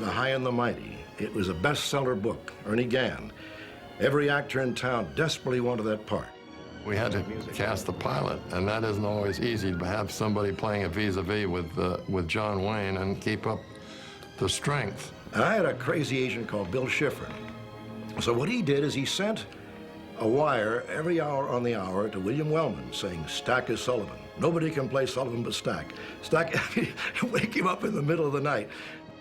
The High and the Mighty. It was a bestseller book, Ernie Gann. Every actor in town desperately wanted that part. We had to cast the pilot, and that isn't always easy to have somebody playing a vis-a-vis with John Wayne and keep up the strength. And I had a crazy agent called Bill Schifrin. So what he did is he sent a wire every hour on the hour to William Wellman saying, Stack is Sullivan. Nobody can play Sullivan but Stack. Stack, wake him up in the middle of the night.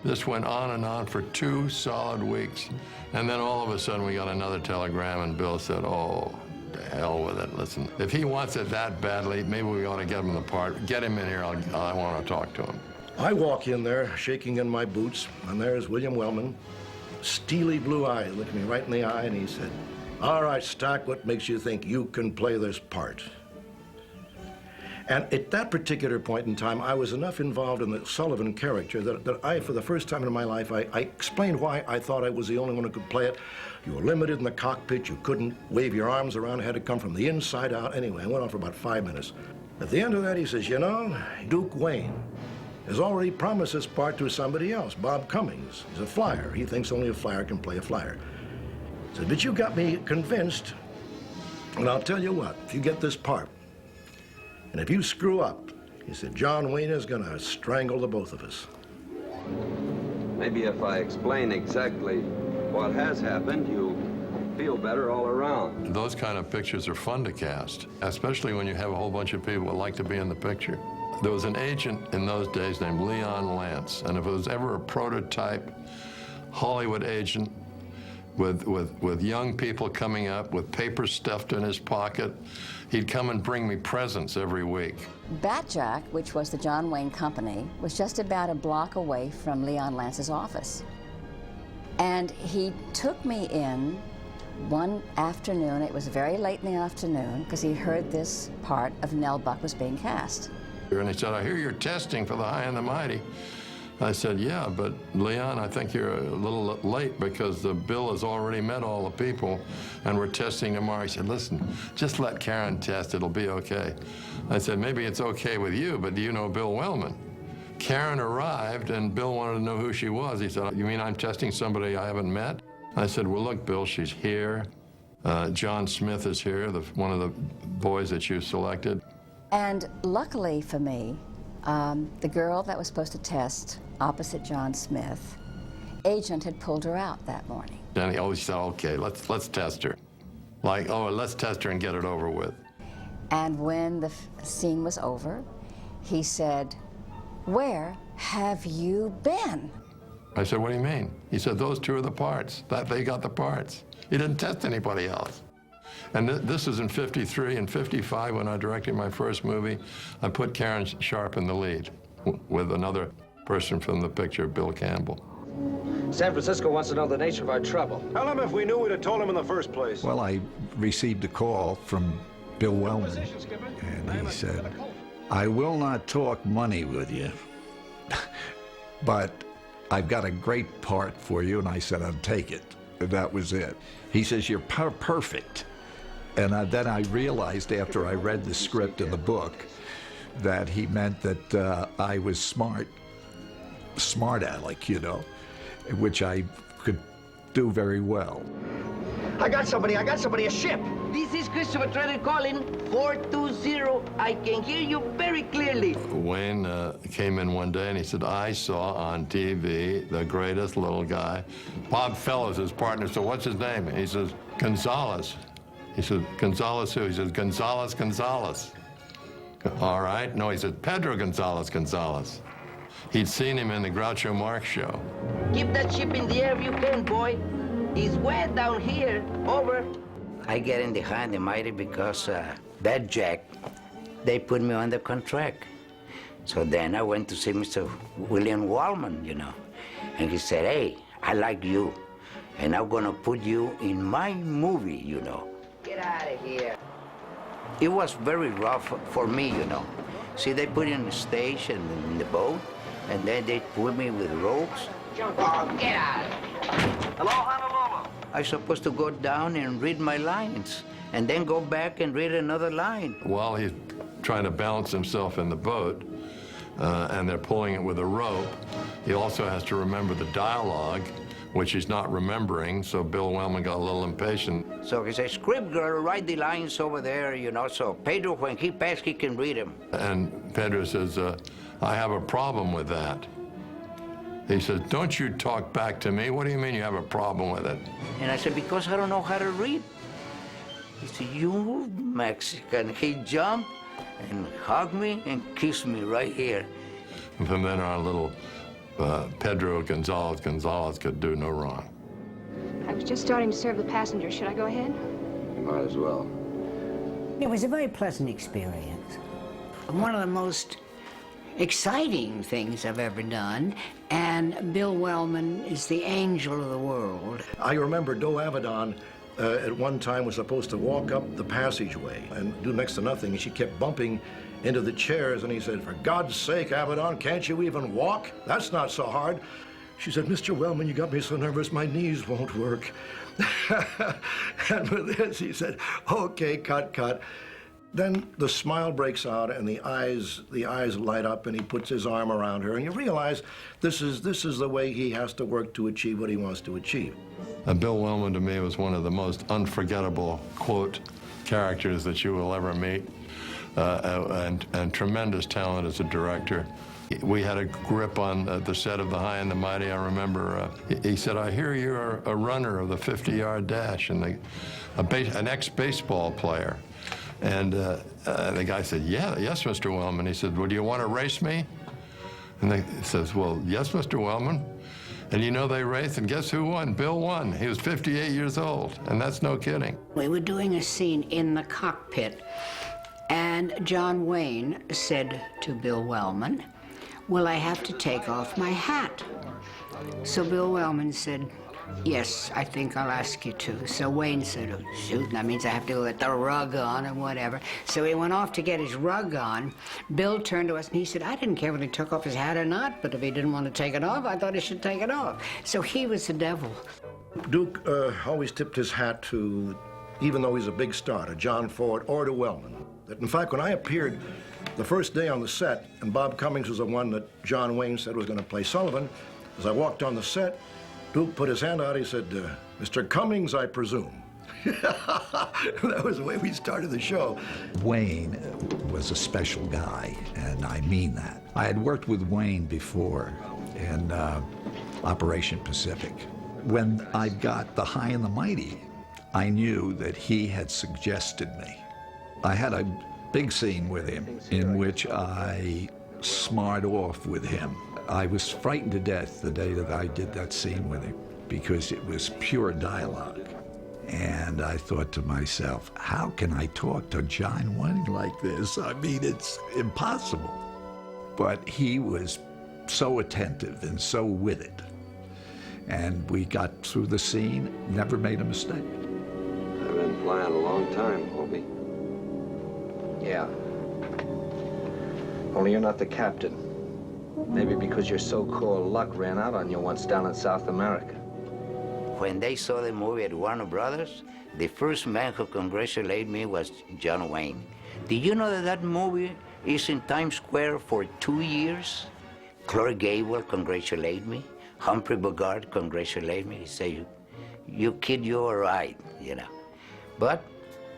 This went on and on for 2 solid weeks. And then all of a sudden we got another telegram and Bill said, oh, to hell with it. Listen, if he wants it that badly, maybe we ought to get him the part. Get him in here, I want to talk to him. I walk in there, shaking in my boots, and there's William Wellman, steely blue eyes, looking me right in the eye, and he said, all right, Stack, what makes you think you can play this part? And at that particular point in time, I was enough involved in the Sullivan character that I, for the first time in my life, I explained why I thought I was the only one who could play it. You were limited in the cockpit. You couldn't wave your arms around. It had to come from the inside out. Anyway, I went on for about 5 minutes. At the end of that, he says, you know, Duke Wayne has already promised this part to somebody else, Bob Cummings. He's a flyer. He thinks only a flyer can play a flyer. He said, but you got me convinced, and I'll tell you what, if you get this part, and if you screw up, he said, John Wayne is gonna strangle the both of us. Maybe if I explain exactly what has happened, you'll feel better all around. Those kind of pictures are fun to cast, especially when you have a whole bunch of people who like to be in the picture. There was an agent in those days named Leon Lance, and if it was ever a prototype Hollywood agent with young people coming up with papers stuffed in his pocket, he'd come and bring me presents every week. Batjack, which was the John Wayne Company, was just about a block away from Leon Lance's office. And he took me in one afternoon. It was very late in the afternoon because he heard this part of Nell Buck was being cast. And he said, I hear you're testing for the High and the Mighty. I said, yeah, but Leon, I think you're a little late because the bill has already met all the people and we're testing tomorrow. He said, listen, just let Karen test, it'll be okay. I said, maybe it's okay with you, but do you know Bill Wellman? Karen arrived and Bill wanted to know who she was. He said, you mean I'm testing somebody I haven't met? I said, well, look, Bill, she's here. John Smith is here, one of the boys that you selected. And luckily for me, the girl that was supposed to test opposite John Smith, agent had pulled her out that morning. And he always said, okay, let's test her. Like, oh, let's test her and get it over with. And when the scene was over, he said, where have you been? I said, what do you mean? He said, those 2 are the parts. They got the parts. He didn't test anybody else. And this is in '53 and '55 when I directed my first movie. I put Karen Sharp in the lead with another person from the picture, Bill Campbell. San Francisco wants to know the nature of our trouble. Tell him if we knew, we'd have told him in the first place. Well, I received a call from Bill Wellman, and he said, I will not talk money with you, but I've got a great part for you. And I said, I'll take it. And that was it. He says, you're perfect. And then I realized after I read the script in the book that he meant that I was smart aleck, you know, which I could do very well. I got somebody, a ship. This is Christopher Trevor calling, 420. I can hear you very clearly. Wayne came in one day and he said, I saw on TV the greatest little guy. Bob Fellows, his partner, so what's his name? He says, Gonzalez. He said, Gonzalez who? He says, Gonzalez. All right. No, he said, Pedro Gonzalez. He'd seen him in the Groucho Marx show. Keep that ship in the air if you can, boy. It's wet down here. Over. I get in the High and the Mighty because Batjack, they put me on the contract. So then I went to see Mr. William Wellman, you know. And he said, hey, I like you. And I'm gonna put you in my movie, you know. Get out of here. It was very rough for me, you know. See, they put me on the stage and in the boat, and then they pull me with ropes. Jump off. Get out. Hello, Honolulu. I'm supposed to go down and read my lines, and then go back and read another line. While he's trying to balance himself in the boat, and they're pulling it with a rope, He also has to remember the dialogue, which he's not remembering, so Bill Wellman got a little impatient. So he says, script girl, write the lines over there, you know, so Pedro, when he passes, he can read them. And Pedro says, I have a problem with that. He says, don't you talk back to me. What do you mean you have a problem with it? And I said, because I don't know how to read. He said, you Mexican. He jumped and hugged me and kissed me right here. And from then on, little Pedro Gonzalez could do no wrong. I was just starting to serve the passengers. Should I go ahead? You might as well. It was a very pleasant experience. One of the most exciting things I've ever done, and Bill Wellman is the angel of the world. I remember Doe Avedon at one time was supposed to walk up the passageway and do next to nothing. She kept bumping into the chairs, and he said, for God's sake, Avedon, can't you even walk? That's not so hard. She said, Mr. Wellman, you got me so nervous, my knees won't work. And with this, he said, okay, cut. Then the smile breaks out, and the eyes light up, and he puts his arm around her, and you realize this is the way he has to work to achieve what he wants to achieve. Bill Wellman, to me, was one of the most unforgettable, quote, characters that you will ever meet, and tremendous talent as a director. We had a grip on the set of The High and the Mighty. I remember he said, I hear you're a runner of the 50-yard dash, and an ex-baseball player. And the guy said, yes, Mr. Wellman. He said, well, do you want to race me? And he says, well, yes, Mr. Wellman. And you know they raced, and guess who won? Bill won. He was 58 years old, and that's no kidding. We were doing a scene in the cockpit, and John Wayne said to Bill Wellman, will I have to take off my hat? So Bill Wellman said, yes, I think I'll ask you to. So Wayne said, oh, shoot, that means I have to get the rug on or whatever. So he went off to get his rug on. Bill turned to us and he said, I didn't care whether he took off his hat or not, but if he didn't want to take it off, I thought he should take it off. So he was the devil. Duke always tipped his hat to, even though he's a big star, to John Ford or to Wellman. In fact, when I appeared the first day on the set, and Bob Cummings was the one that John Wayne said was going to play Sullivan, as I walked on the set, Duke put his hand out, he said, Mr. Cummings, I presume. That was the way we started the show. Wayne was a special guy, and I mean that. I had worked with Wayne before in Operation Pacific. When I got The High and the Mighty, I knew that he had suggested me. I had a big scene with him in which I smarted off with him. I was frightened to death the day that I did that scene with him because it was pure dialogue. And I thought to myself, how can I talk to John Wayne like this? I mean, it's impossible. But he was so attentive and so with it. And we got through the scene, never made a mistake. I've been flying a long time, Hobie. Yeah. Only you're not the captain. Maybe because your so-called luck ran out on you once down in South America. When they saw the movie at Warner Brothers, the first man who congratulated me was John Wayne. Did you know that that movie is in Times Square for 2 years? Clark Gable congratulated me. Humphrey Bogart congratulated me. He said, you kid, you're all right, you know. But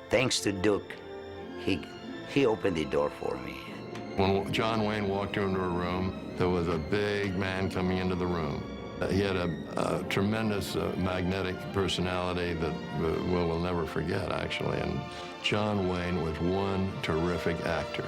thanks to Duke, he opened the door for me. When John Wayne walked into a room, there was a big man coming into the room. He had a tremendous magnetic personality that we'll never forget, actually. And John Wayne was one terrific actor.